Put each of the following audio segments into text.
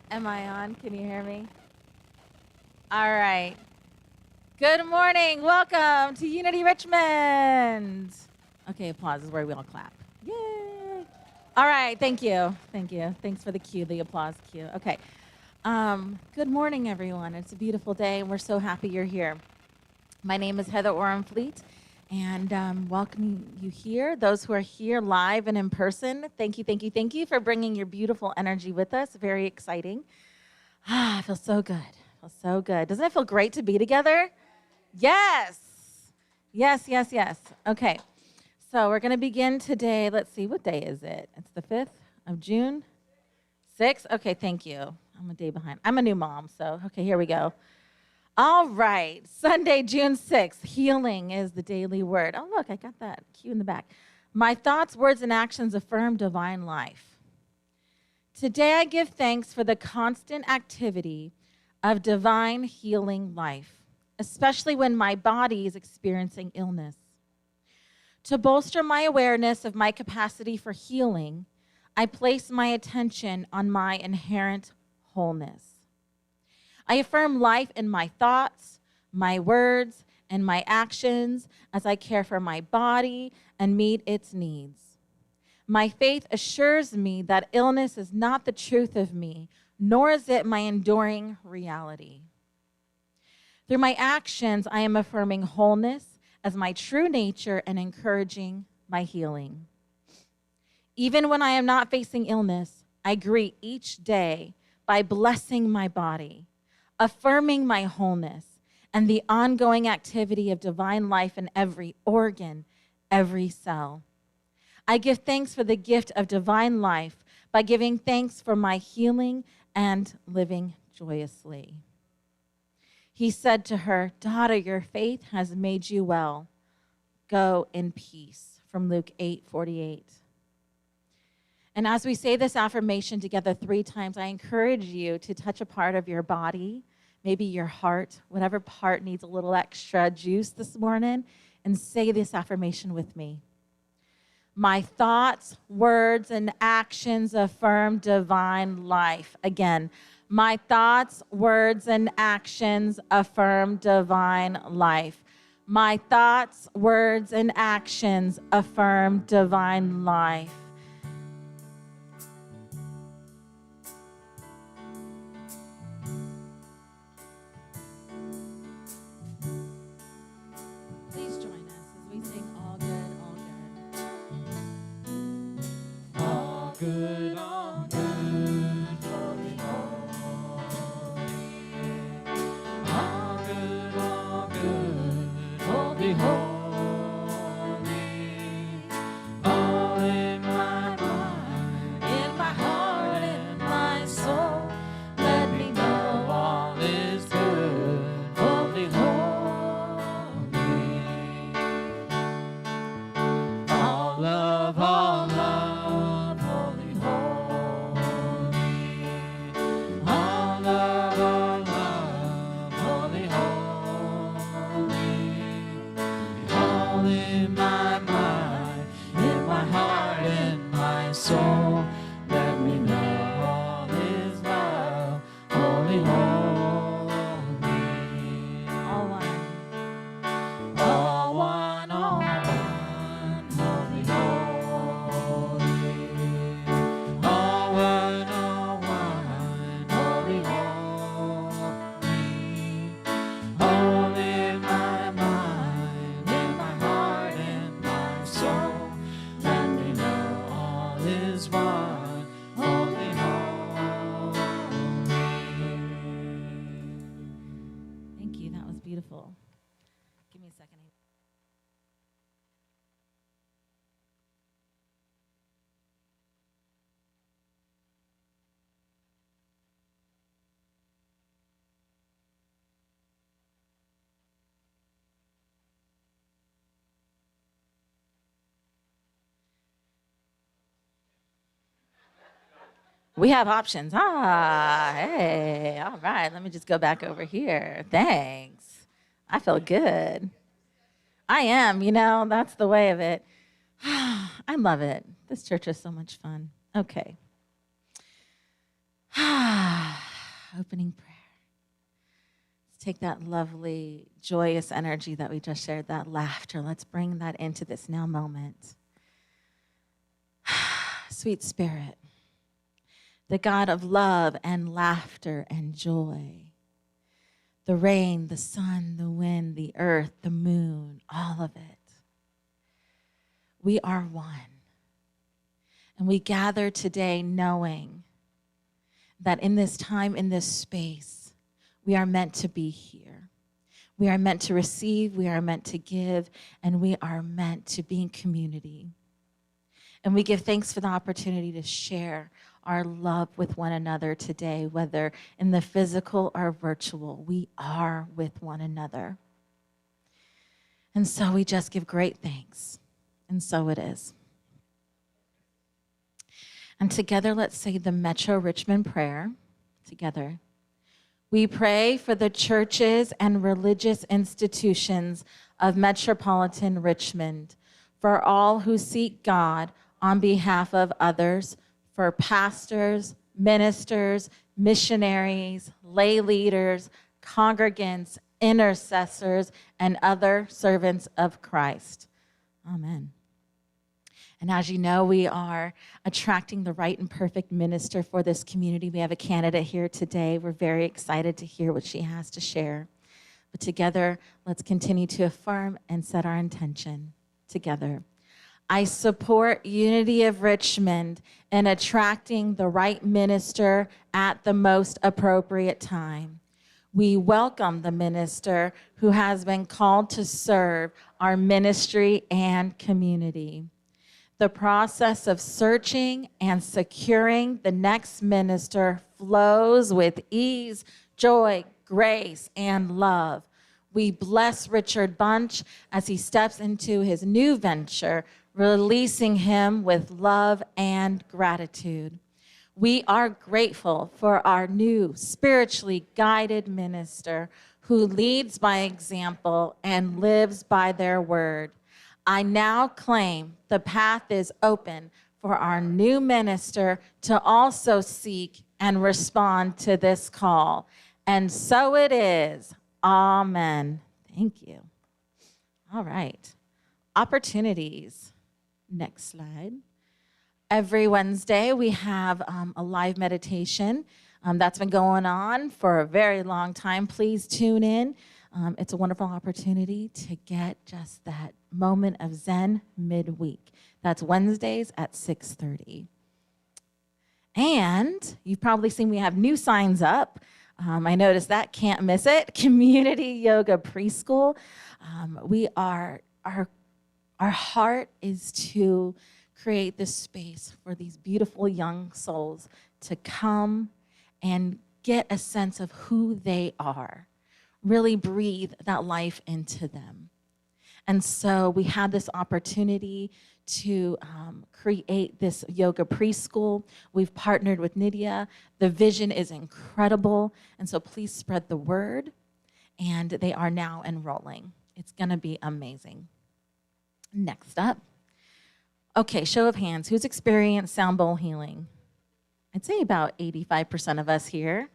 Am I on? Can you hear me? All right. Good morning. Welcome to Unity Richmond. Okay, applause is where we all clap. Yay. All right. Thank you. Thank you. Thanks for the cue, the applause cue. Okay. Good morning, everyone. It's a beautiful day, and we're so happy you're here. My name is Heather Orenfleet, and welcoming you here. Those who are here live and in person, thank you, thank you, thank you for bringing your beautiful energy with us. Very exciting. I feel so good. Feels so good. Doesn't it feel great to be together? Yes. Yes, yes, yes. Okay. So we're going to begin today. Let's see, what day is it? It's the 5th of June? 6th? Okay, thank you. I'm a day behind. I'm a new mom, so okay, here we go. All right. Sunday, June 6th. Healing is the daily word. Oh, look, I got that cue in the back. My thoughts, words, and actions affirm divine life. Today, I give thanks for the constant activity of divine healing life, especially when my body is experiencing illness. To bolster my awareness of my capacity for healing, I place my attention on my inherent wholeness. I affirm life in my thoughts, my words, and my actions as I care for my body and meet its needs. My faith assures me that illness is not the truth of me, nor is it my enduring reality. Through my actions, I am affirming wholeness as my true nature and encouraging my healing. Even when I am not facing illness, I greet each day by blessing my body, affirming my wholeness, and the ongoing activity of divine life in every organ, every cell. I give thanks for the gift of divine life by giving thanks for my healing and living joyously. He said to her, "Daughter, your faith has made you well. Go in peace," from Luke 8:48. And as we say this affirmation together 3 times, I encourage you to touch a part of your body, maybe your heart, whatever part needs a little extra juice this morning, and say this affirmation with me. My thoughts, words, and actions affirm divine life. Again, my thoughts, words, and actions affirm divine life. My thoughts, words, and actions affirm divine life. Please join us as we sing All Good, All Good. All good, all good, holy, holy. All good, holy, holy. All in my mind, in my heart, in my soul. Let me know all is good, holy, holy. All love, all love, holy, holy. All love, holy, holy. All in my mind, in my heart, in my soul. Let me know all is well, holy, holy. All one. All one, holy, holy. All one, holy, holy. All in my mind, in my heart, in my soul. Let me know all is one, holy, holy. Thank you. That was beautiful. Give me a second. We have options. Hey, all right. Let me just go back over here. Thanks. I feel good. I am, that's the way of it. I love it. This church is so much fun. Okay. Opening prayer. Let's take that lovely, joyous energy that we just shared, that laughter. Let's bring that into this now moment. Sweet Spirit, the God of love and laughter and joy, the rain, the sun, the wind, the earth, the moon, all of it. We are one. And we gather today knowing that in this time, in this space, we are meant to be here. We are meant to receive, we are meant to give, and we are meant to be in community. And we give thanks for the opportunity to share our love with one another today, whether in the physical or virtual. We are with one another. And so we just give great thanks. And so it is. And together, let's say the Metro Richmond prayer together. We pray for the churches and religious institutions of metropolitan Richmond, for all who seek God on behalf of others, for pastors, ministers, missionaries, lay leaders, congregants, intercessors, and other servants of Christ. Amen. And as you know, we are attracting the right and perfect minister for this community. We have a candidate here today. We're very excited to hear what she has to share. But together, let's continue to affirm and set our intention together. I support Unity of Richmond in attracting the right minister at the most appropriate time. We welcome the minister who has been called to serve our ministry and community. The process of searching and securing the next minister flows with ease, joy, grace, and love. We bless Richard Gunsch as he steps into his new venture, releasing him with love and gratitude. We are grateful for our new spiritually guided minister who leads by example and lives by their word. I now claim the path is open for our new minister to also seek and respond to this call. And so it is. Amen. Thank you. All right. Opportunities. Next slide. Every Wednesday, we have a live meditation that's been going on for a very long time. Please tune in. It's a wonderful opportunity to get just that moment of Zen midweek. That's Wednesdays at 6:30. And you've probably seen we have new signs up. I noticed that, can't miss it. Community Yoga Preschool. Our heart is to create this space for these beautiful young souls to come and get a sense of who they are. Really breathe that life into them. And so we had this opportunity to create this yoga preschool. We've partnered with Nydia. The vision is incredible. And so please spread the word. And they are now enrolling. It's going to be amazing. Next up. Okay, show of hands. Who's experienced sound bowl healing? I'd say about 85% of us here.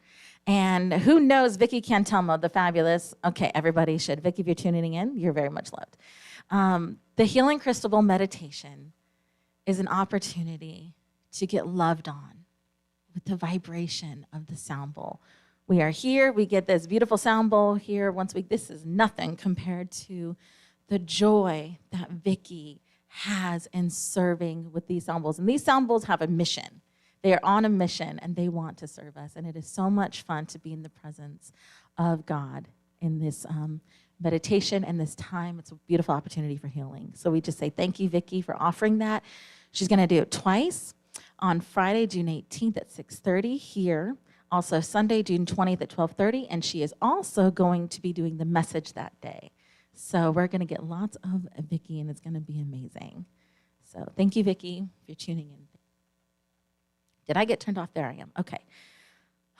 And who knows Vicky Cantelmo, the fabulous? Okay, everybody should. Vicky, if you're tuning in, you're very much loved. The Healing Crystal Bowl meditation is an opportunity to get loved on with the vibration of the sound bowl. We are here. We get this beautiful sound bowl here once a week. This is nothing compared to the joy that Vicky has in serving with these sound bowls. And these sound bowls have a mission. They are on a mission, and they want to serve us. And it is so much fun to be in the presence of God in this meditation and this time. It's a beautiful opportunity for healing. So we just say thank you, Vicki, for offering that. She's going to do it twice on Friday, June 18th at 6:30 here. Also Sunday, June 20th at 12:30. And she is also going to be doing the message that day. So we're going to get lots of Vicki, and it's going to be amazing. So thank you, Vicki, if you're tuning in. Did I get turned off? There I am. Okay.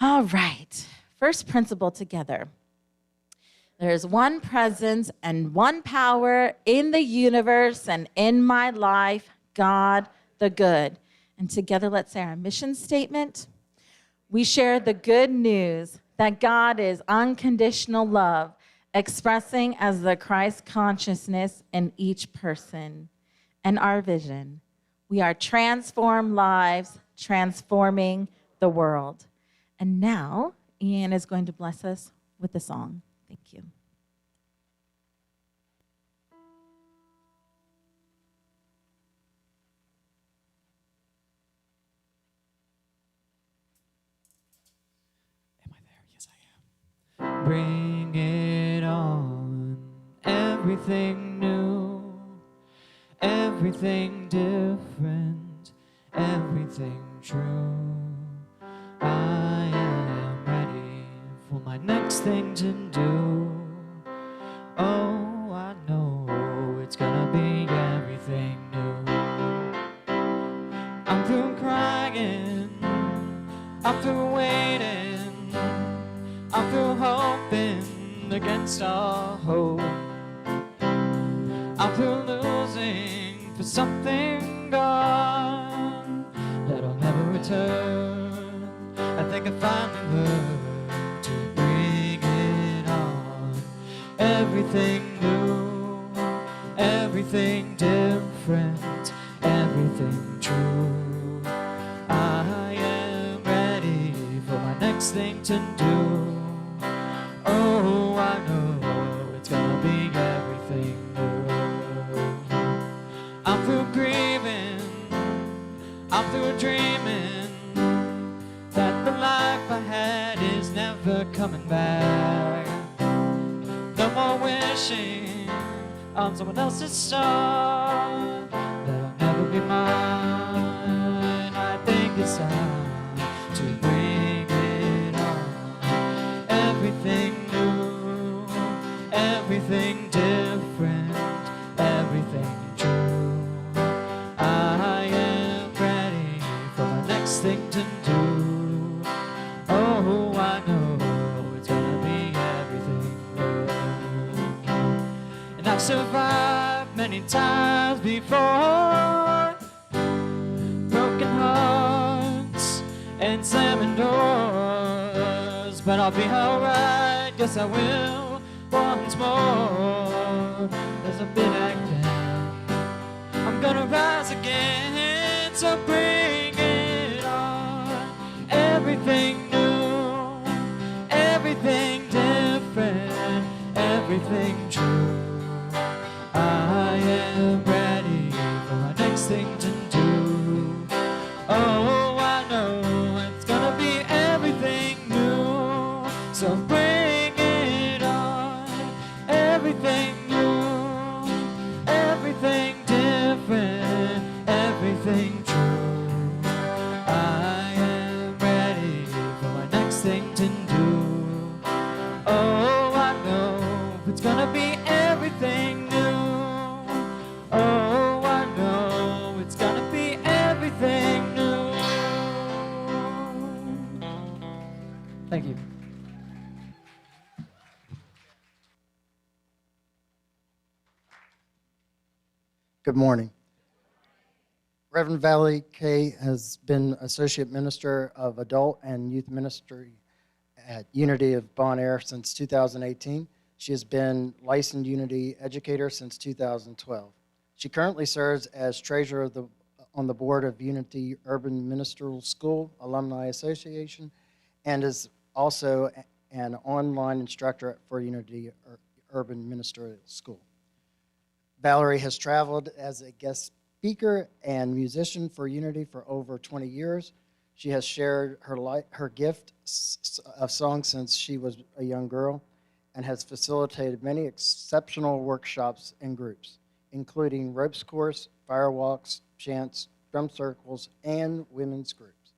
All right. First principle together. There is one presence and one power in the universe and in my life, God the good. And together, let's say our mission statement. We share the good news that God is unconditional love, expressing as the Christ consciousness in each person. And our vision, we are transformed lives, transforming the world. And now, Ian is going to bless us with a song. Thank you. Am I there? Yes, I am. Bring it on. Everything new, everything different, everything true. I am ready for my next thing to do. Oh, I know it's gonna be everything new. I'm through crying, I'm through waiting, I'm through hoping against all hope. I'm through losing for something gone that'll never return. I think I finally learned to bring it on. Everything new, everything different, everything true. I am ready for my next thing to do. Oh, I know it's gonna be everything new. I'm through grieving, I'm through dreaming that the life I had is never coming back. No more wishing on someone else's star that'll never be mine. I think it's time to bring it on. Everything new, everything different, everything true. I am ready for my next thing to do. Oh, I know it's gonna be everything new. And I've survived many times before, broken hearts and slamming doors. But I'll be alright, yes I will, once more. There's a bit acting, I'm gonna rise again, so bring it on. Everything new, everything different, everything true. I am ready for my next thing to do. Oh, I know it's gonna be everything new, so bring it on. Everything new, everything different, everything true. I am ready for my next thing to do. Oh, I know it's gonna be everything new. Oh, I know it's gonna be everything new. Thank you. Good morning. Reverend Valerie Kay has been Associate Minister of Adult and Youth Ministry at Unity of Bon Air since 2018. She has been licensed Unity educator since 2012. She currently serves as treasurer on the board of Unity Urban Ministerial School Alumni Association and is also an online instructor for Unity Urban Ministerial School. Valerie has traveled as a guest speaker and musician for Unity for over 20 years. She has shared her gift of song since she was a young girl and has facilitated many exceptional workshops and groups, including ropes course, firewalks, chants, drum circles, and women's groups.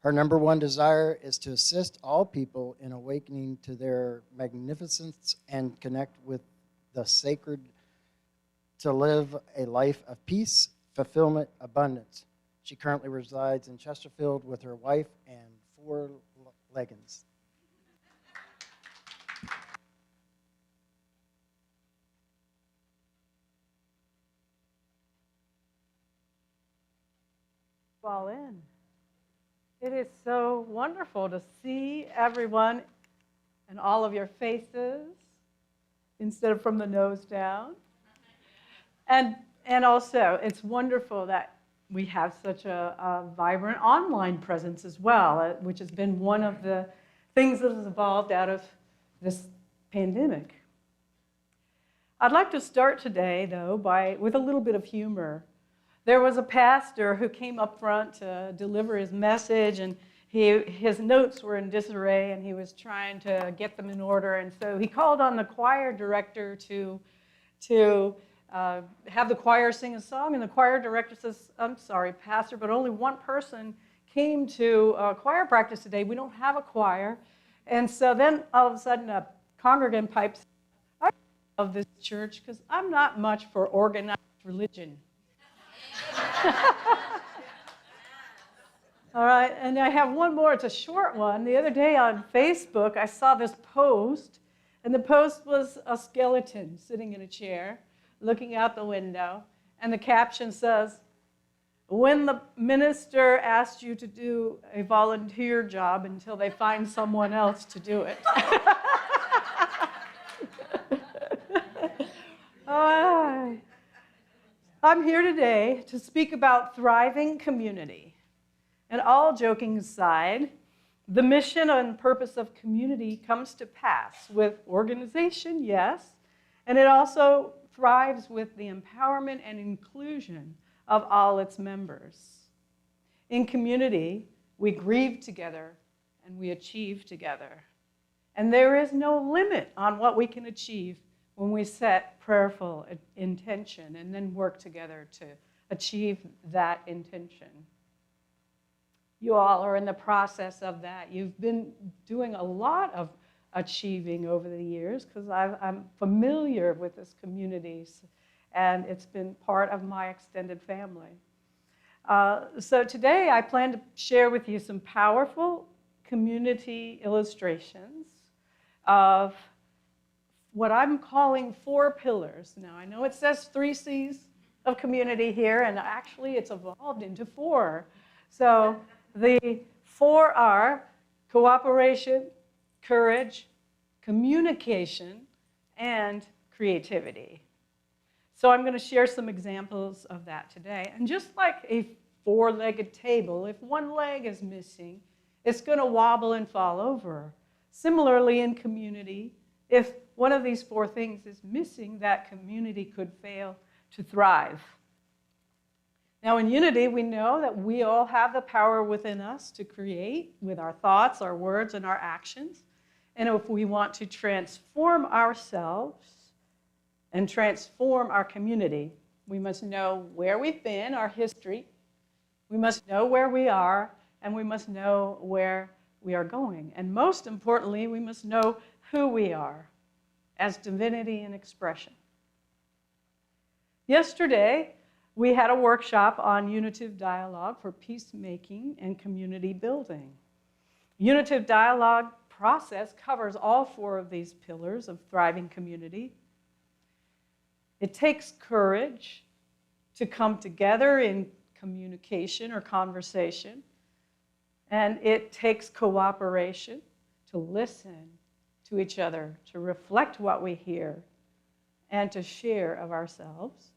Her number one desire is to assist all people in awakening to their magnificence and connect with the sacred to live a life of peace, fulfillment, abundance. She currently resides in Chesterfield with her wife and 4 leggings. Fall in. It is so wonderful to see everyone and all of your faces instead of from the nose down. And also, it's wonderful that we have such a vibrant online presence as well, which has been one of the things that has evolved out of this pandemic. I'd like to start today, though, with a little bit of humor. There was a pastor who came up front to deliver his message, and his notes were in disarray, and he was trying to get them in order. And so he called on the choir director to have the choir sing a song. And the choir director says, "I'm sorry, Pastor, but only one person came to choir practice today. We don't have a choir." And so then all of a sudden a congregant pipes, "I love this church because I'm not much for organized religion." All right, and I have one more. It's a short one. The other day on Facebook, I saw this post, and the post was a skeleton sitting in a chair, looking out the window, and the caption says, "When the minister asked you to do a volunteer job until they find someone else to do it." I'm here today to speak about thriving community. And all joking aside, the mission and purpose of community comes to pass with organization, yes, and it also thrives with the empowerment and inclusion of all its members. In community, we grieve together and we achieve together. And there is no limit on what we can achieve when we set prayerful intention and then work together to achieve that intention. You all are in the process of that. You've been doing a lot of achieving over the years because I'm familiar with this community, and it's been part of my extended family. So today I plan to share with you some powerful community illustrations of what I'm calling 4 pillars. Now, I know it says 3 C's of community here, and actually it's evolved into 4. So the 4 are cooperation, courage, communication, and creativity. So I'm going to share some examples of that today. And just like a 4-legged table, if one leg is missing, it's going to wobble and fall over. Similarly, in community, if one of these 4 things is missing, that community could fail to thrive. Now, in unity, we know that we all have the power within us to create with our thoughts, our words, and our actions. And if we want to transform ourselves and transform our community, we must know where we've been, our history. We must know where we are, and we must know where we are going. And most importantly, we must know who we are as divinity and expression. Yesterday, we had a workshop on unitive dialogue for peacemaking and community building. Unitive dialogue process covers all 4 of these pillars of thriving community. It takes courage to come together in communication or conversation, and it takes cooperation to listen to each other, to reflect what we hear, and to share of ourselves.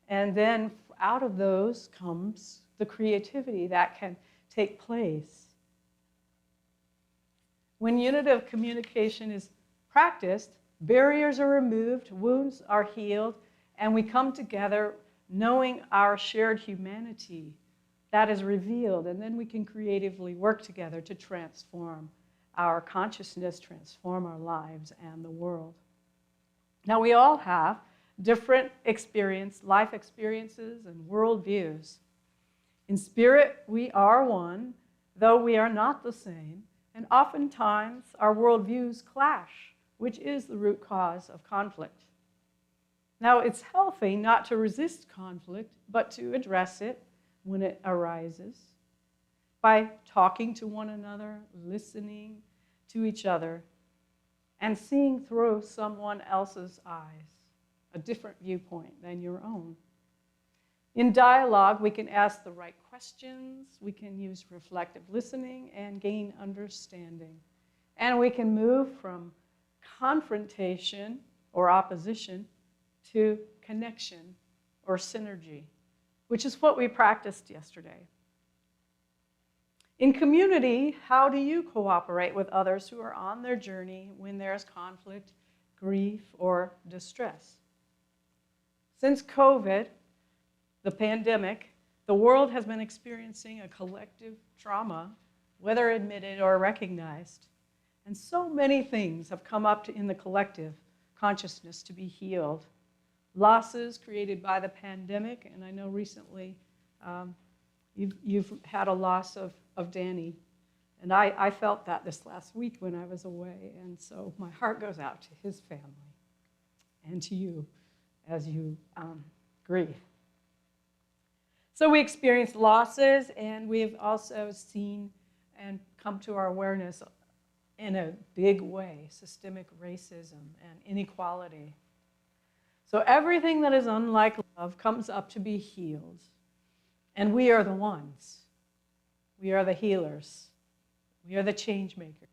And then out of those comes the creativity that can take place. When unitive communication is practiced, barriers are removed, wounds are healed, and we come together knowing our shared humanity that is revealed, and then we can creatively work together to transform our consciousness, transform our lives and the world. Now, we all have different life experiences and worldviews. In spirit, we are one, though we are not the same, and oftentimes our worldviews clash, which is the root cause of conflict. Now, it's healthy not to resist conflict, but to address it when it arises by talking to one another, listening to each other, and seeing through someone else's eyes, a different viewpoint than your own. In dialogue, we can ask the right questions, we can use reflective listening and gain understanding. And we can move from confrontation or opposition to connection or synergy, which is what we practiced yesterday. In community, how do you cooperate with others who are on their journey when there's conflict, grief, or distress? Since COVID, the pandemic, the world has been experiencing a collective trauma, whether admitted or recognized. And so many things have come up in the collective consciousness to be healed. Losses created by the pandemic, and I know recently you've had a loss of Danny. And I felt that this last week when I was away. And so my heart goes out to his family and to you as you grieve. So we experienced losses, and we've also seen and come to our awareness in a big way, systemic racism and inequality. So everything that is unlike love comes up to be healed. And we are the ones. We are the healers. We are the change makers.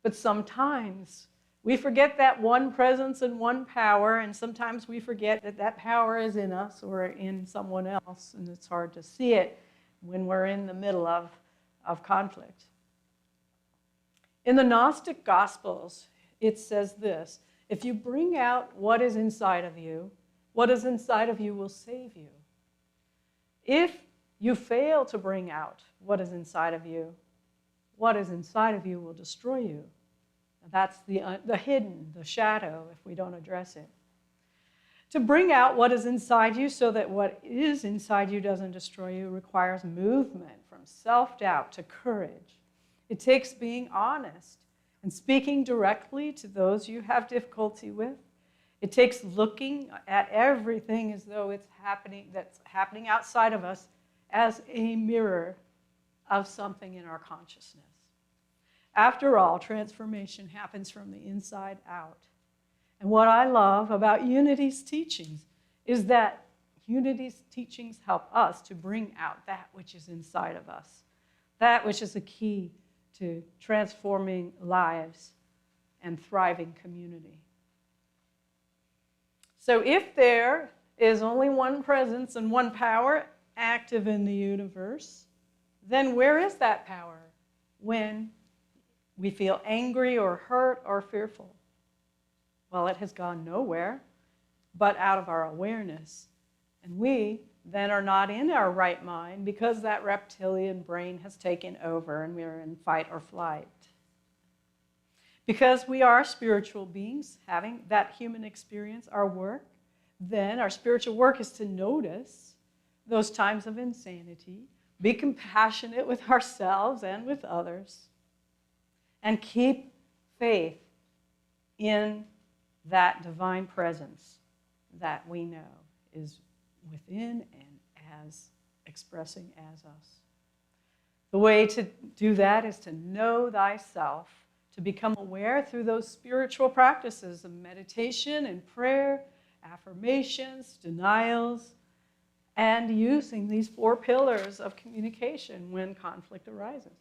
But sometimes we forget that one presence and one power, and sometimes we forget that that power is in us or in someone else, and it's hard to see it when we're in the middle of conflict. In the Gnostic Gospels, it says this: if you bring out what is inside of you, what is inside of you will save you. If you fail to bring out what is inside of you, what is inside of you will destroy you. That's the hidden, the shadow, if we don't address it. To bring out what is inside you so that what is inside you doesn't destroy you requires movement from self-doubt to courage. It takes being honest and speaking directly to those you have difficulty with. It takes looking at everything as though it's that's happening outside of us as a mirror of something in our consciousness. After all, transformation happens from the inside out. And what I love about Unity's teachings is that Unity's teachings help us to bring out that which is inside of us, that which is a key to transforming lives and thriving community. So if there is only one presence and one power active in the universe, then where is that power when we feel angry or hurt or fearful? Well, it has gone nowhere but out of our awareness. And we then are not in our right mind because that reptilian brain has taken over and we're in fight or flight. Because we are spiritual beings having that human experience, our work, then our spiritual work is to notice those times of insanity, be compassionate with ourselves and with others, and keep faith in that divine presence that we know is within and as expressing as us. The way to do that is to know thyself, to become aware through those spiritual practices of meditation and prayer, affirmations, denials, and using these 4 pillars of communication when conflict arises.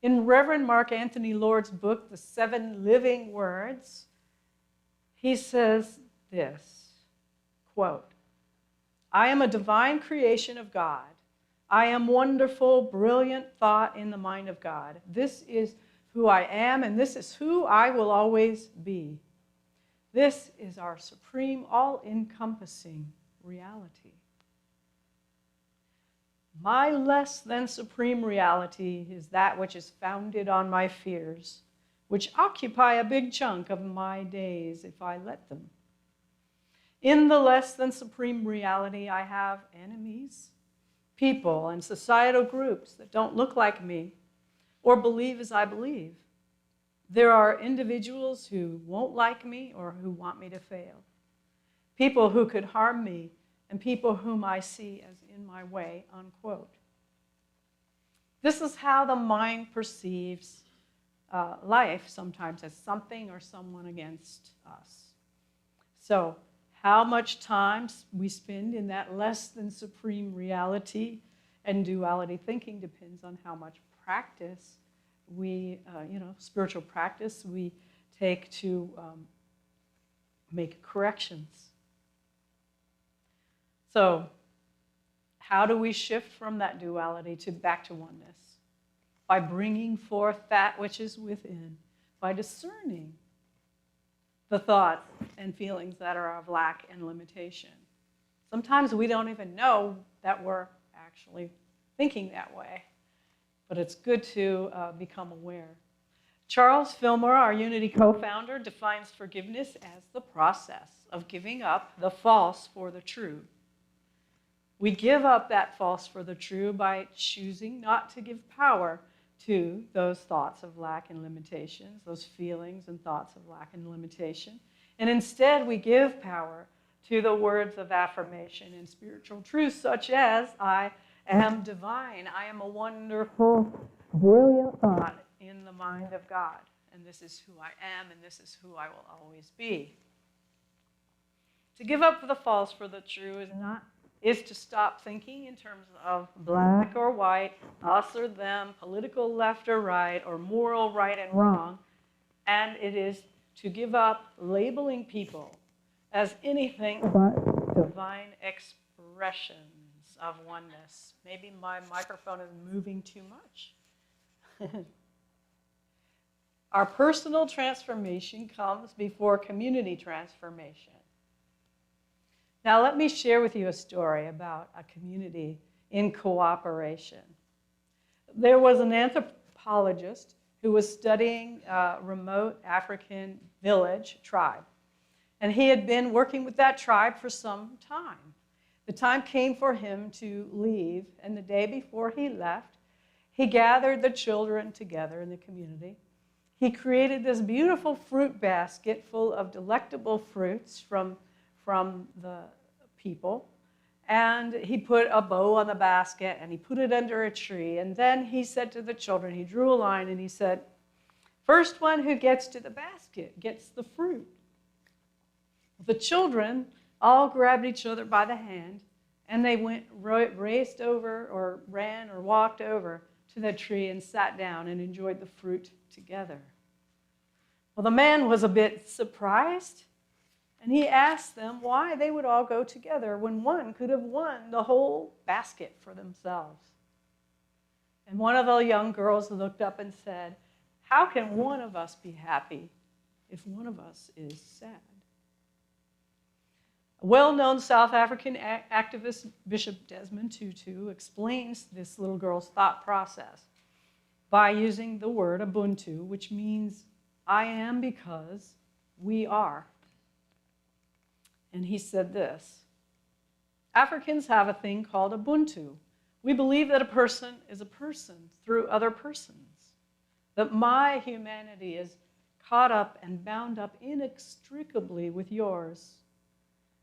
In Reverend Mark Anthony Lord's book, The 7 Living Words, he says this, quote, I am a divine creation of God. I am wonderful, brilliant thought in the mind of God. This is who I am, and this is who I will always be. This is our supreme, all-encompassing reality. My less than supreme reality is that which is founded on my fears, which occupy a big chunk of my days if I let them. In the less than supreme reality, I have enemies, people and societal groups that don't look like me or believe as I believe. There are individuals who won't like me or who want me to fail, people who could harm me, and people whom I see as in my way, unquote. This is how the mind perceives life sometimes as something or someone against us. So How much time we spend in that less than supreme reality and duality thinking depends on how much practice we, spiritual practice we take to make corrections. So, how do we shift from that duality back to oneness? By bringing forth that which is within, by discerning the thoughts and feelings that are of lack and limitation. Sometimes we don't even know that we're actually thinking that way, but it's good to become aware. Charles Fillmore, our Unity co-founder, defines forgiveness as the process of giving up the false for the true. We give up that false for the true by choosing not to give power to those thoughts of lack and limitations, those feelings and thoughts of lack and limitation. And instead, we give power to the words of affirmation and spiritual truths, such as, I am divine, I am a wonderful, brilliant thought in the mind of God, and this is who I am, and this is who I will always be. To give up the false for the true is to stop thinking in terms of black or white, us or them, political left or right, or moral right and wrong. And it is to give up labeling people as anything but divine expressions of oneness. Maybe my microphone is moving too much. Our personal transformation comes before community transformation. Now, let me share with you a story about a community in cooperation. There was an anthropologist who was studying a remote African village tribe, and he had been working with that tribe for some time. The time came for him to leave, and the day before he left, he gathered the children together in the community. He created this beautiful fruit basket full of delectable fruits from the people, and he put a bow on the basket and he put it under a tree, and then he said to the children, he drew a line and he said, first one who gets to the basket gets the fruit. The children all grabbed each other by the hand and they raced over or ran or walked over to the tree and sat down and enjoyed the fruit together. Well, the man was a bit surprised. And he asked them why they would all go together when one could have won the whole basket for themselves. And one of the young girls looked up and said, how can one of us be happy if one of us is sad? A well-known South African activist, Bishop Desmond Tutu, explains this little girl's thought process by using the word Ubuntu, which means I am because we are. And he said this, Africans have a thing called Ubuntu. We believe that a person is a person through other persons, that my humanity is caught up and bound up inextricably with yours.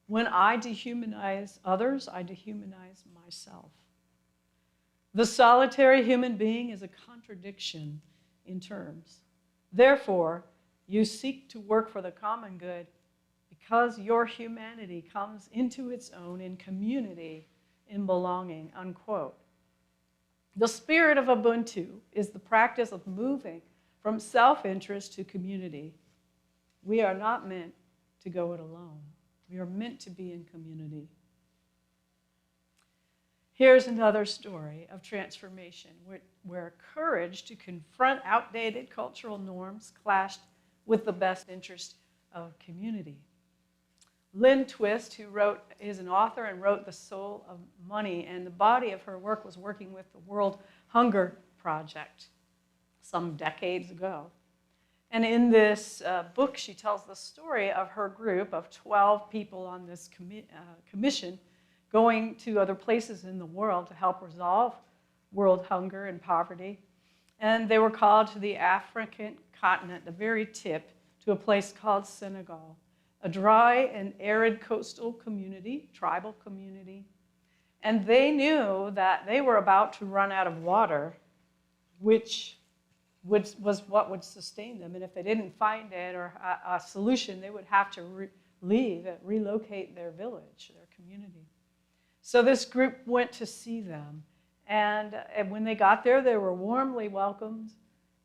When I dehumanize others, I dehumanize myself. The solitary human being is a contradiction in terms. Therefore, you seek to work for the common good because your humanity comes into its own in community, in belonging, unquote. The spirit of Ubuntu is the practice of moving from self-interest to community. We are not meant to go it alone. We are meant to be in community. Here's another story of transformation where courage to confront outdated cultural norms clashed with the best interest of community. Lynn Twist, who is an author and wrote The Soul of Money, and the body of her work was working with the World Hunger Project some decades ago. And in this book, she tells the story of her group of 12 people on this commission going to other places in the world to help resolve world hunger and poverty. And they were called to the African continent, the very tip, to a place called Senegal, a dry and arid coastal community, tribal community. And they knew that they were about to run out of water, which was what would sustain them. And if they didn't find it or a solution, they would have to leave and relocate their village, their community. So this group went to see them. And when they got there, they were warmly welcomed.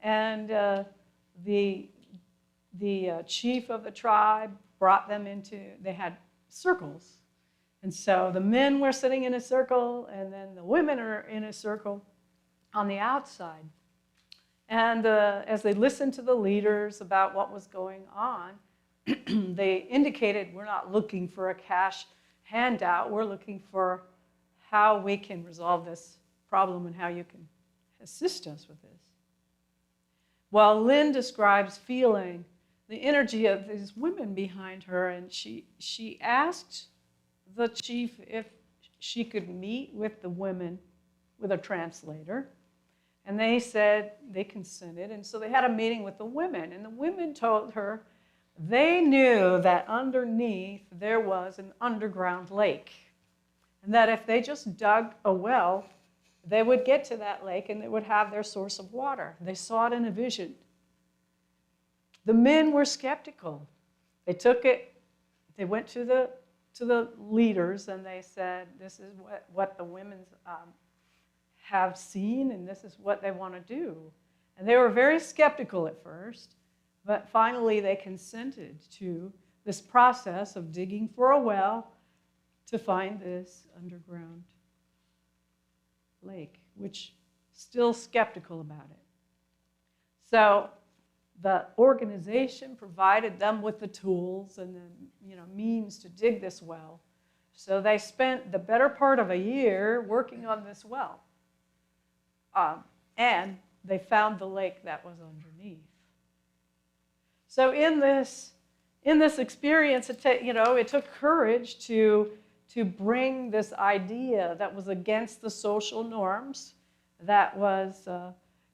And the chief of the tribe brought them into, they had circles. And so the men were sitting in a circle, and then the women are in a circle on the outside. And as they listened to the leaders about what was going on, they indicated, we're not looking for a cash handout. We're looking for how we can resolve this problem and how you can assist us with this. Well, Lynn describes feeling the energy of these women behind her, and she asked the chief if she could meet with the women with a translator. And they said they consented. And so they had a meeting with the women. And the women told her they knew that underneath there was an underground lake. And that if they just dug a well, they would get to that lake and they would have their source of water. They saw it in a vision. The men were skeptical. They took it, they went to the leaders and they said, this is what the women have seen and this is what they want to do. And they were very skeptical at first, but finally they consented to this process of digging for a well to find this underground lake, which still skeptical about it. So the organization provided them with the tools and the means to dig this well. So they spent the better part of a year working on this well. And they found the lake that was underneath. So in this experience, it took courage to bring this idea that was against the social norms, that was,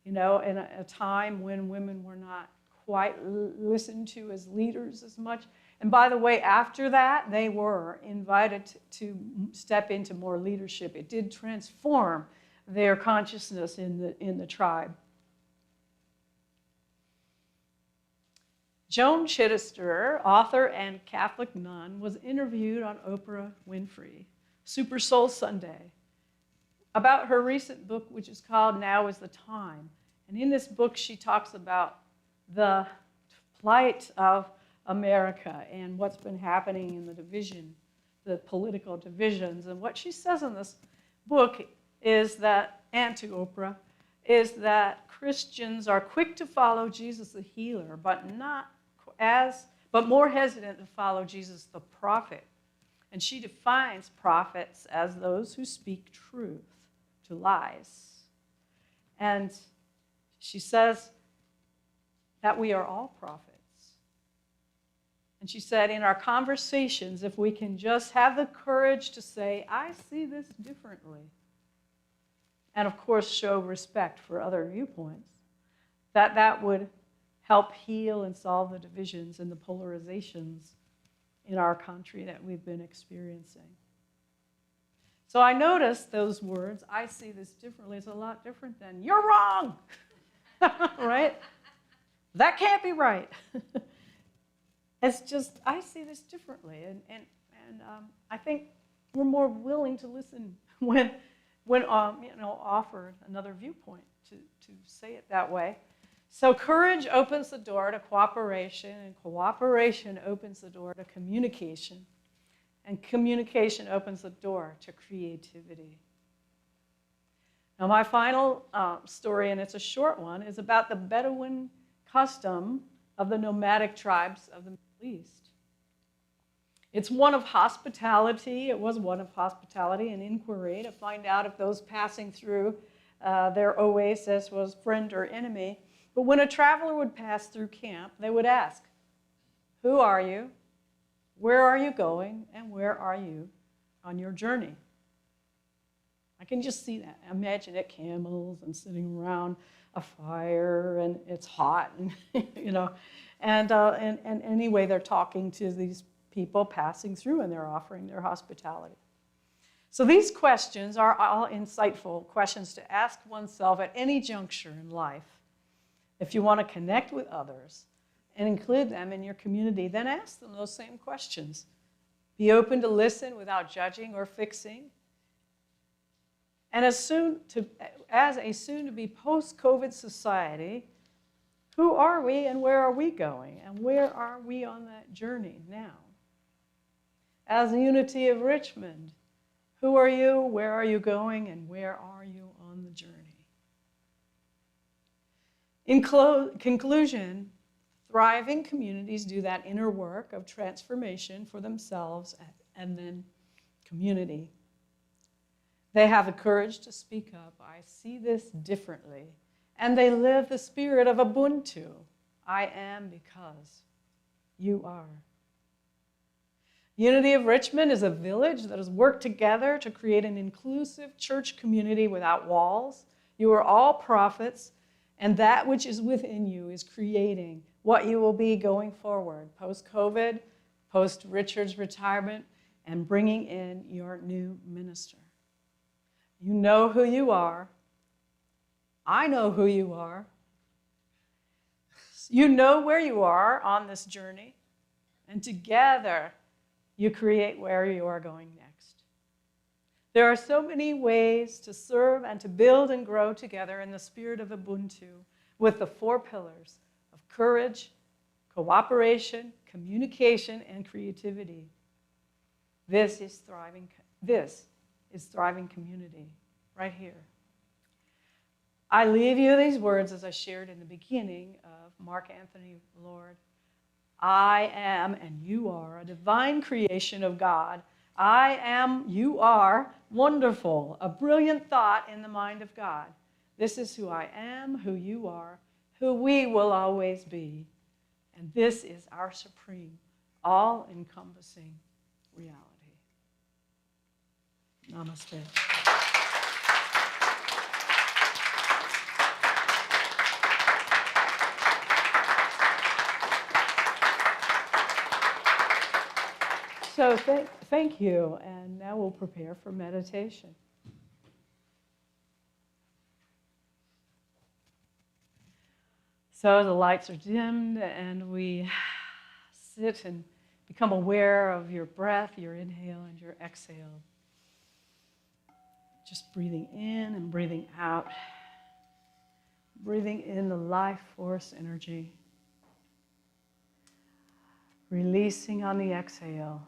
in a time when women were not quite listened to as leaders as much. And by the way, after that, they were invited to step into more leadership. It did transform their consciousness in the tribe. Joan Chittister, author and Catholic nun, was interviewed on Oprah Winfrey, Super Soul Sunday, about her recent book, which is called Now is the Time. And in this book, she talks about the plight of America and what's been happening in the division, the political divisions. And what she says in this book is that, and to Oprah, is that Christians are quick to follow Jesus the healer, but more hesitant to follow Jesus the prophet. And she defines prophets as those who speak truth to lies. And she says that we are all prophets. And she said, in our conversations, if we can just have the courage to say, I see this differently, and of course show respect for other viewpoints, that would help heal and solve the divisions and the polarizations in our country that we've been experiencing. So I noticed those words, I see this differently, is a lot different than, you're wrong, right? That can't be right. It's just, I see this differently. And I think we're more willing to listen when offered another viewpoint, to say it that way. So courage opens the door to cooperation, and cooperation opens the door to communication, and communication opens the door to creativity. Now my final story, and it's a short one, is about the Bedouin custom of the nomadic tribes of the Middle East. It's one of hospitality. It was one of hospitality and inquiry to find out if those passing through their oasis was friend or enemy. But when a traveler would pass through camp, they would ask, who are you? Where are you going? And where are you on your journey? I can just see that. Imagine it, camels and sitting around a fire, and it's hot, and and anyway, they're talking to these people passing through, and they're offering their hospitality. So these questions are all insightful questions to ask oneself at any juncture in life if you want to connect with others and include them in your community, then ask them those same questions. Be open to listen without judging or fixing. And as a soon-to-be post-COVID society, who are we and where are we going? And where are we on that journey now? As a Unity of Richmond, who are you, where are you going, and where are you on the journey? In conclusion, thriving communities do that inner work of transformation for themselves and then community. They have the courage to speak up. I see this differently. And they live the spirit of Ubuntu. I am because you are. Unity of Richmond is a village that has worked together to create an inclusive church community without walls. You are all prophets, and that which is within you is creating what you will be going forward, post-COVID, post-Richard's retirement, and bringing in your new minister. You know who you are. I know who you are. You know where you are on this journey, and together you create where you are going next. There are so many ways to serve and to build and grow together in the spirit of Ubuntu with the 4 pillars of courage, cooperation, communication, and creativity. This is thriving community right here. I leave you these words as I shared in the beginning of Mark Anthony Lord. I am and you are a divine creation of God. I am, you are wonderful, a brilliant thought in the mind of God. This is who I am, who you are, who we will always be. And this is our supreme, all-encompassing reality. Namaste. So thank you, and now we'll prepare for meditation. So the lights are dimmed, and we sit and become aware of your breath, your inhale and your exhale. Just breathing in and breathing out. Breathing in the life force energy. Releasing on the exhale.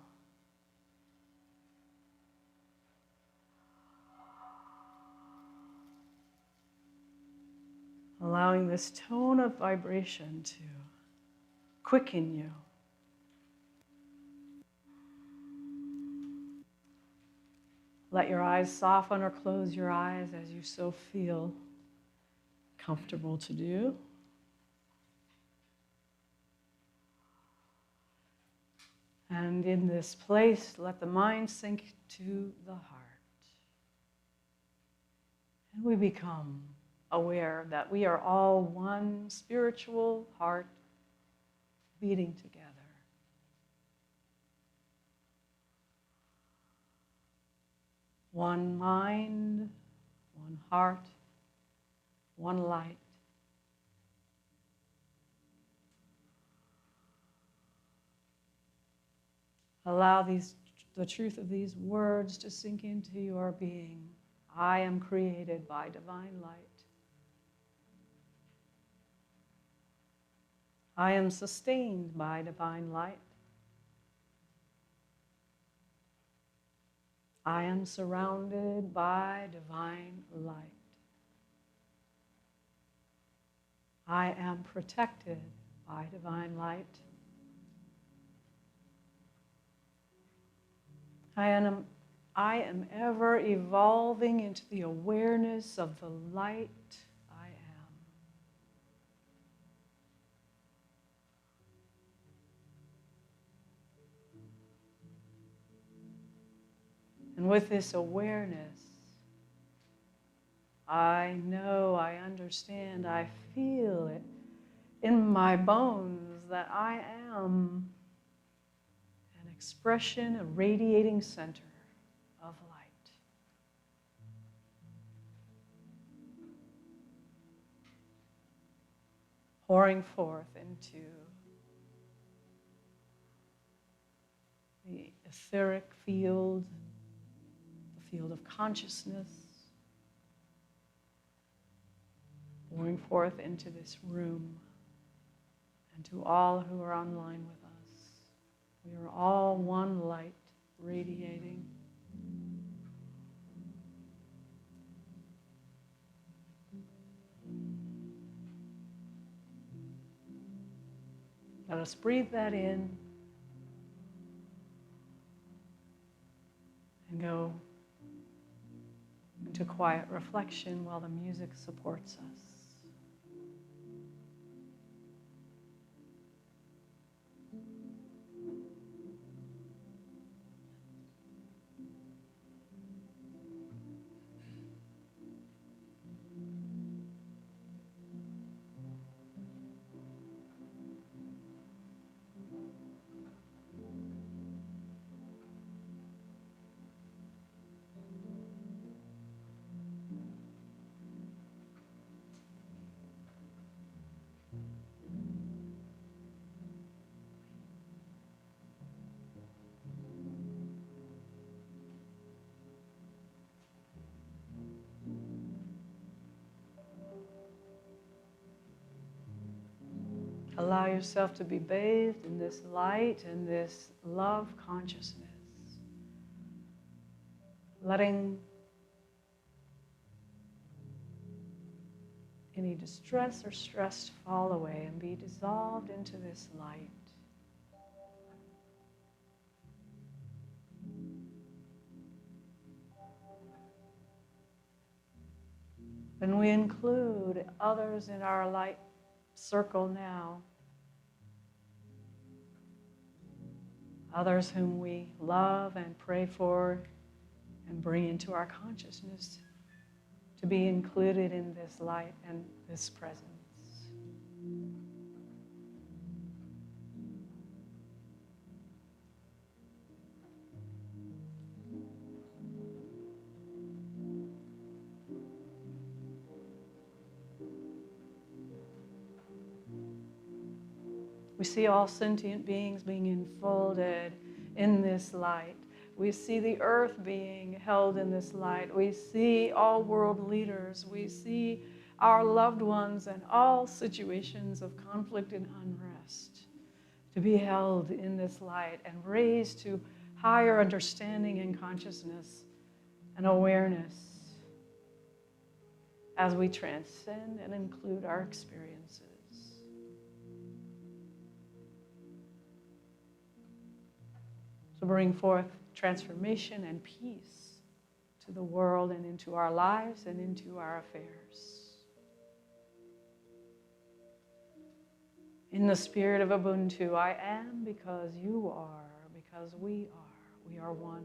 Allowing this tone of vibration to quicken you. Let your eyes soften or close your eyes as you so feel comfortable to do. And in this place, let the mind sink to the heart. And we become aware that we are all one spiritual heart beating together. One mind, one heart, one light. Allow the truth of these words to sink into your being. I am created by divine light. I am sustained by divine light. I am surrounded by divine light. I am protected by divine light. I am ever evolving into the awareness of the light I am. And with this awareness, I know, I understand, I feel it in my bones that I am an expression, a radiating center of light. Pouring forth into the etheric field, the field of consciousness, pouring forth into this room and to all who are online with us. We are all one light radiating. Let us breathe that in and go into quiet reflection while the music supports us. Allow yourself to be bathed in this light and this love consciousness. Letting any distress or stress fall away and be dissolved into this light. And we include others in our light circle now. Others whom we love and pray for and bring into our consciousness to be included in this light and this presence. We see all sentient beings being enfolded in this light. We see the earth being held in this light. We see all world leaders. We see our loved ones and all situations of conflict and unrest to be held in this light and raised to higher understanding and consciousness and awareness as we transcend and include our experiences. So bring forth transformation and peace to the world and into our lives and into our affairs. In the spirit of Ubuntu, I am because you are, because we are. We are one.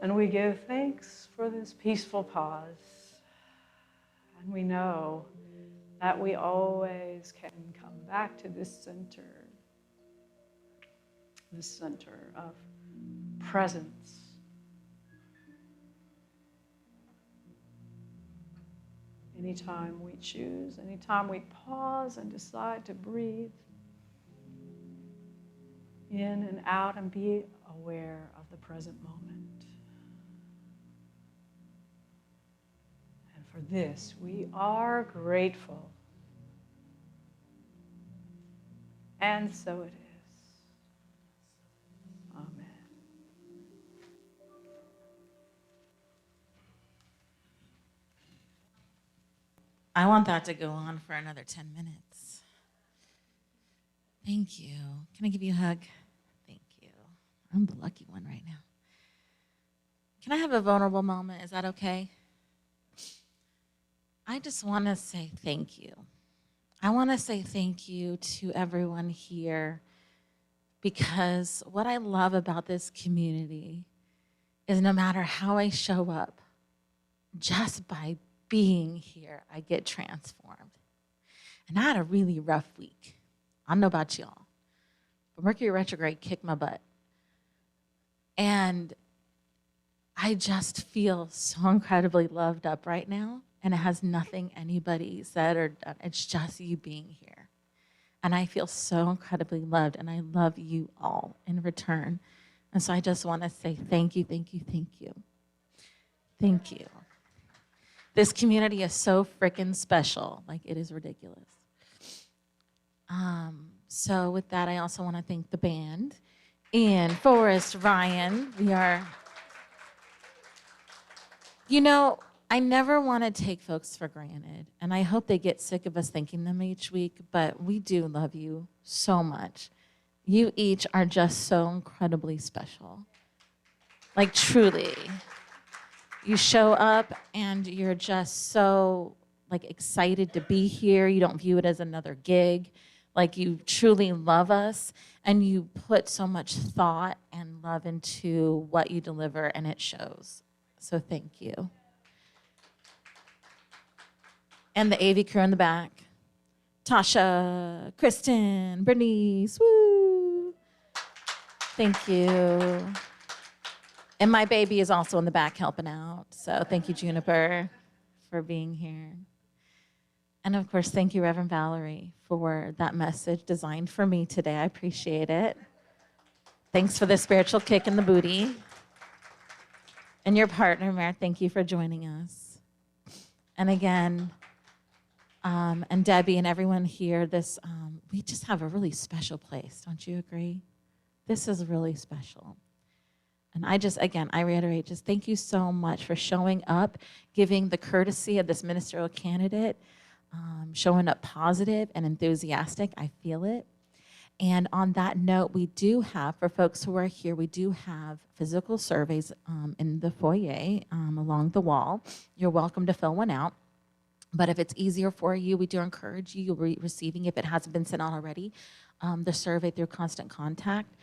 And we give thanks for this peaceful pause. And we know that we always can come back to this center of presence. Anytime we choose, anytime we pause and decide to breathe in and out and be aware of the present moment. For this, we are grateful. And so it is. Amen. I want that to go on for another 10 minutes. Thank you. Can I give you a hug? Thank you. I'm the lucky one right now. Can I have a vulnerable moment? Is that okay? I just want to say thank you. I want to say thank you to everyone here, because what I love about this community is no matter how I show up, just by being here, I get transformed. And I had a really rough week. I don't know about y'all, but Mercury retrograde kicked my butt. And I just feel so incredibly loved up right now. And it has nothing anybody said or done. It's just you being here. And I feel so incredibly loved, and I love you all in return. And so I just want to say thank you, thank you, thank you. Thank you. This community is so freaking special. Like, it is ridiculous. So with that, I also want to thank the band. Ian, Forrest, Ryan. We are, you know, I never want to take folks for granted, and I hope they get sick of us thanking them each week, but we do love you so much. You each are just so incredibly special. Like, truly. You show up and you're just so like excited to be here. You don't view it as another gig. Like, you truly love us, and you put so much thought and love into what you deliver, and it shows. So thank you. And the AV crew in the back. Tasha, Kristen, Bernice, woo. Thank you. And my baby is also in the back helping out. So thank you, Juniper, for being here. And of course, thank you, Reverend Valerie, for that message designed for me today. I appreciate it. Thanks for the spiritual kick in the booty. And your partner, Mayor, thank you for joining us. And again, and Debbie and everyone here, we just have a really special place. Don't you agree? This is really special. And I reiterate, just thank you so much for showing up, giving the courtesy of this ministerial candidate, showing up positive and enthusiastic. I feel it. And on that note, we do have, for folks who are here, we do have physical surveys in the foyer along the wall. You're welcome to fill one out. But if it's easier for you, we do encourage you receiving, if it hasn't been sent out already, the survey through Constant Contact.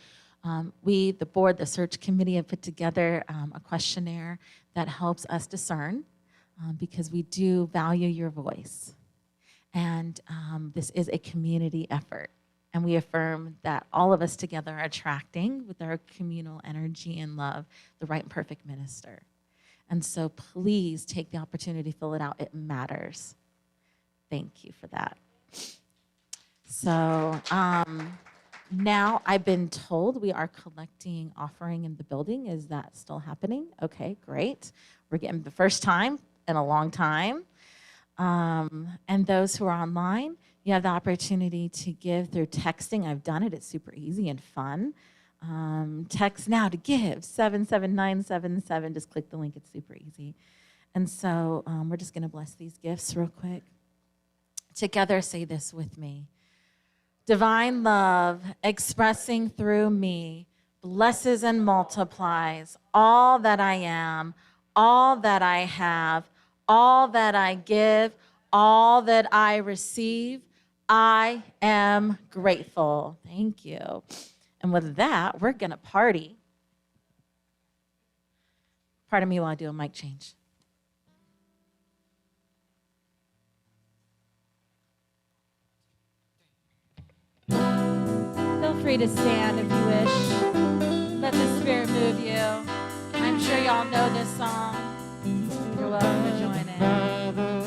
We, the board, the search committee, have put together a questionnaire that helps us discern because we do value your voice. And this is a community effort. And we affirm that all of us together are attracting, with our communal energy and love, the right and perfect minister. And so please take the opportunity to fill it out. It matters. Thank you for that. So now I've been told we are collecting offering in the building. Is that still happening? Okay, great. We're getting the first time in a long time. And those who are online, you have the opportunity to give through texting. I've done it. It's super easy and fun. Text now to give, 77977. Just click the link. It's super easy. And so we're just going to bless these gifts real quick. Together, say this with me. Divine love expressing through me blesses and multiplies all that I am, all that I have, all that I give, all that I receive. I am grateful. Thank you. And with that, we're going to party. Pardon me while I do a mic change. Feel free to stand if you wish. Let the Spirit move you. I'm sure y'all know this song. You're welcome to join in. Father,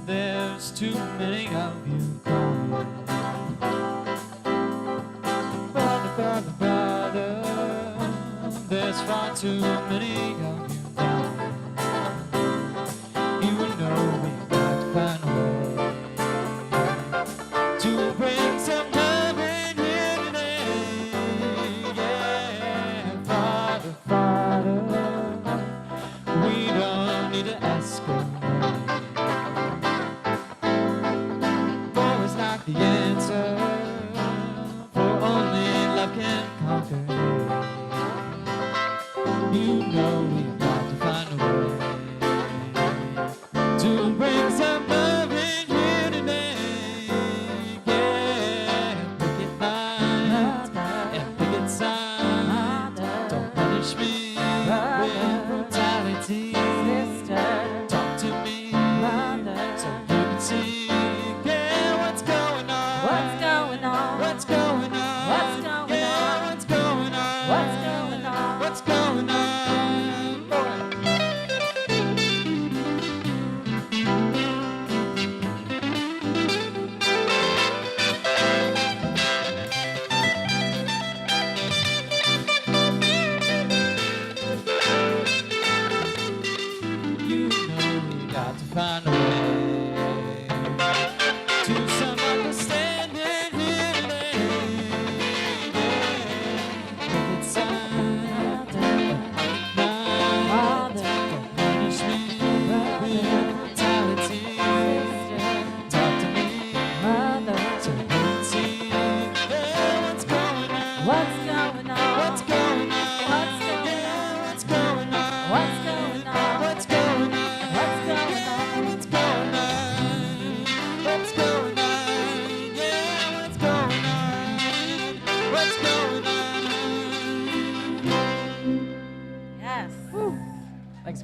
there's too many of you gone. Father, there's far too many of you down. You know we've got to find a way to bring some love in here today. Yeah, Father, we don't need to ask her name. For it's not the answer, for only love can conquer. You know we've got to find a way to bring some love in here today. Yeah, picket lines and picket signs. Don't punish me with brutality. Talk to me so you can see. Yeah.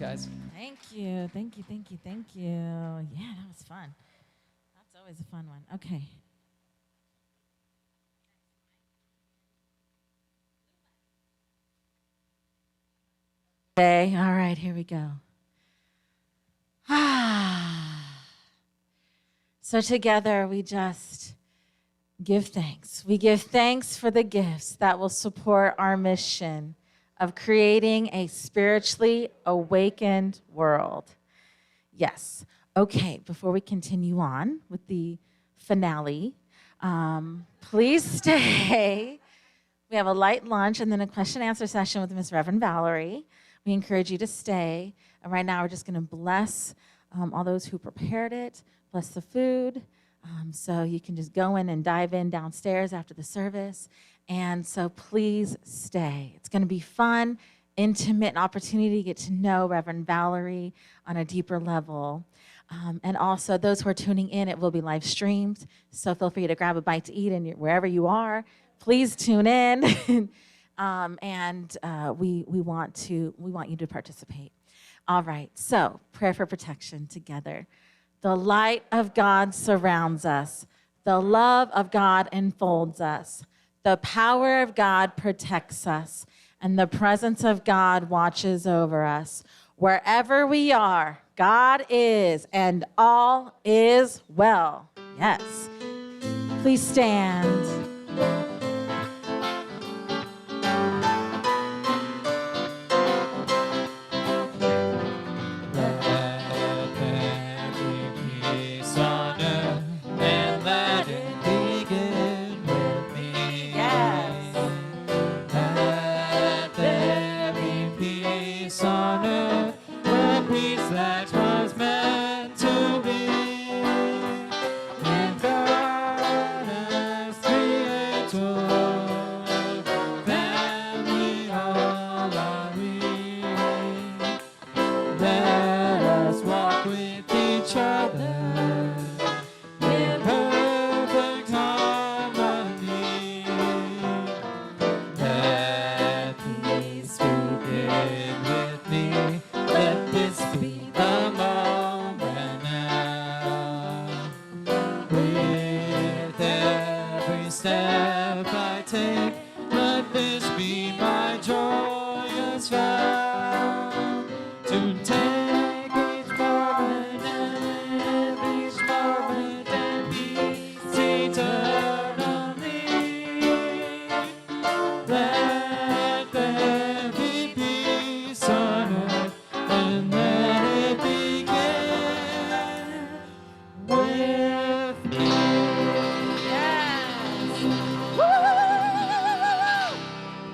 guys. Thank you. Thank you. Thank you. Thank you. Yeah, that was fun. That's always a fun one. Okay. Okay. All right. Here we go. So together we just give thanks. We give thanks for the gifts that will support our mission of creating a spiritually awakened world. Yes. Okay, before we continue on with the finale, please stay. We have a light lunch and then a question and answer session with Miss Reverend Valerie. We encourage you to stay. And right now we're just going to bless all those who prepared it, bless the food. So you can just go in and dive in downstairs after the service. And so please stay. It's going to be fun, intimate, an opportunity to get to know Reverend Valerie on a deeper level. And also those who are tuning in, it will be live streamed. So feel free to grab a bite to eat and wherever you are, please tune in. We want you to participate. All right, so prayer for protection together. The light of God surrounds us. The love of God enfolds us. The power of God protects us. And the presence of God watches over us. Wherever we are, God is, and all is well. Yes. Please stand.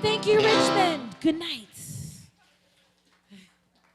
Thank you, Richmond. Good night.